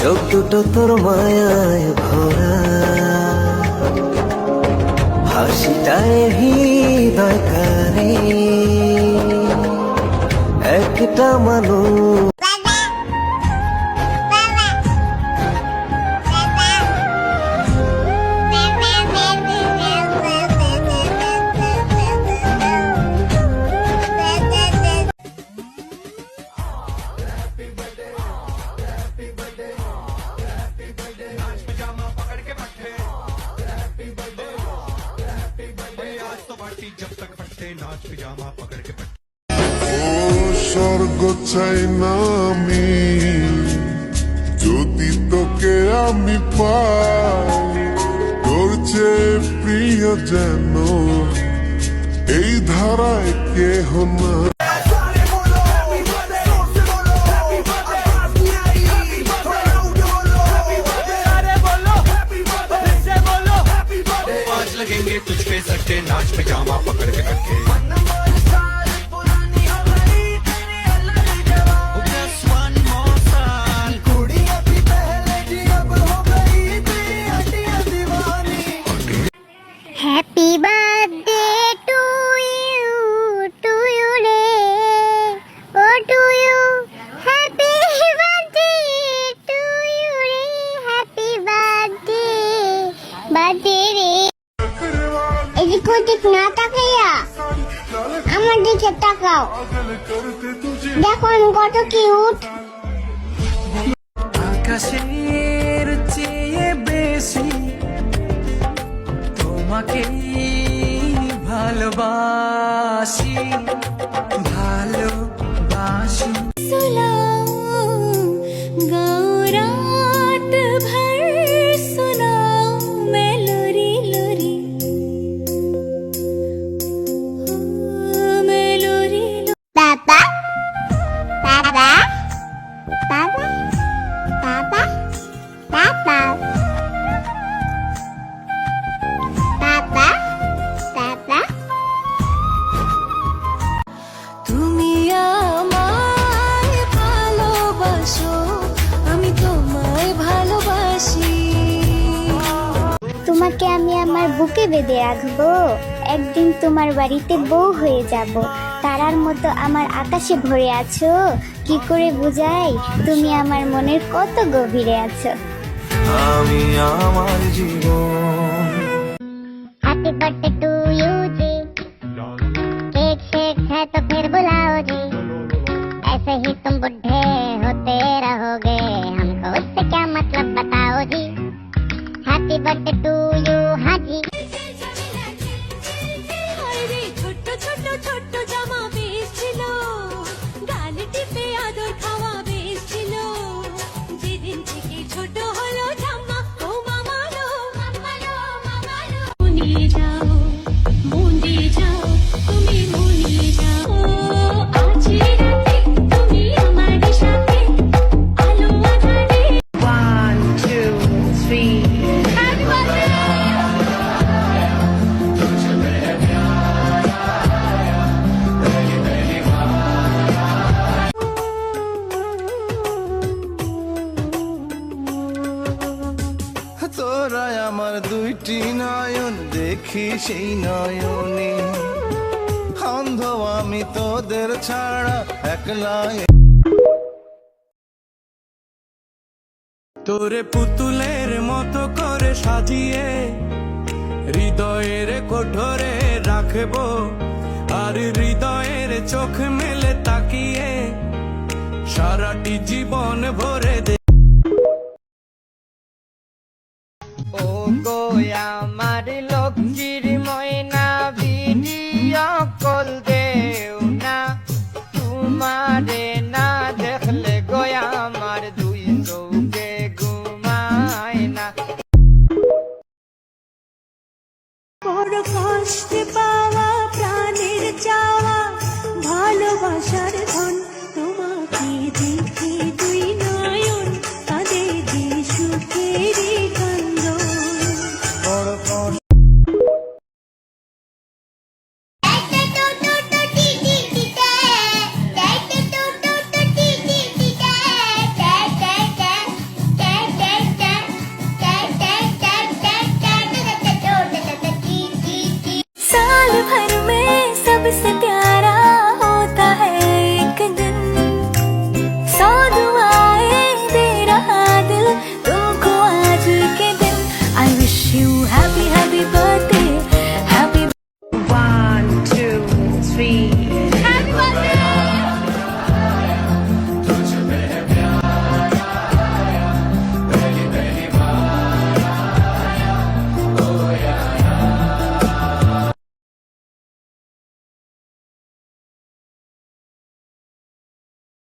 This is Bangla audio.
চোখ দুটো তোর মায়ায় ভরা, হাসিটায় হৃদয় কারে একটা মানুষ। স্বর্গ চাই না আমি, যদি তোকে আমি পাই, তোর চেয়ে প্রিয় যেন এই ধারায় কেহ না। लगेंगे तुझ पे सट्टे, नाच पिजामा पकड़ के रखे। Happy birthday to you re, oh to you. Happy birthday to you re, happy birthday re. এদিক ওদিক না তাকাইয়া আমার দিকে তাকাও, দেখো আমি কত কিউট। আকাশের চেয়ে বেশি তোমাকে ভালোবাসি, ভালোবাসি। रात भर सुनाओ मैं लोरी लोरी, मैं लोरी। पापा पापा पापा पापा पापा पापा पापा। তুমি আমায় ভালোবাসো, আমি তোমায় ভালোবাসি। তোমাকে আমি আমার বুকে বেঁধে রাখবো, একদিন তোমার বাড়িতে বউ হয়ে যাব। তারার মতো আমার আকাশে ভরে আছো, কি করে বুঝাই তুমি আমার মনের কত গভীরে আছো। আমি আমার জীবন। हैप्पी बर्थडे टू यू जी, केक शेक है तो फिर बुलाओ जी, ऐसे ही तुम बुढ़े होते रहोगे, हमको उससे क्या मतलब बताओ जी। हैप्पी बर्थडे टू यू, हाँ जी। ছোট্ট ছোট্ট ছোট্ট জামা বেশ ছিল, গাল টিপে আদর খাওয়া বেশ ছিল, যেদিন থেকে ছোট হলো জামা ও মামালো মামালো মামালো। মুনিয়ে যাও মুনিয়ে যাও, তুমি মুনিয়ে যাও, আজ রাতে তুমি আমার সাথে আলো আধারে। 1 2 3 হ্যাপি বার্থডে। তোরা আমার দুইটি নয়ন, দেখি সেই নয়নে অন্ধ আমি তোদের ছাড়া একলা। তোরে পুতুলের মতো করে সাজিয়ে হৃদয়ের কোঠরে রাখবো, আর হৃদয়ের চোখ মেলে তাকিয়ে সারাটি জীবন ভরে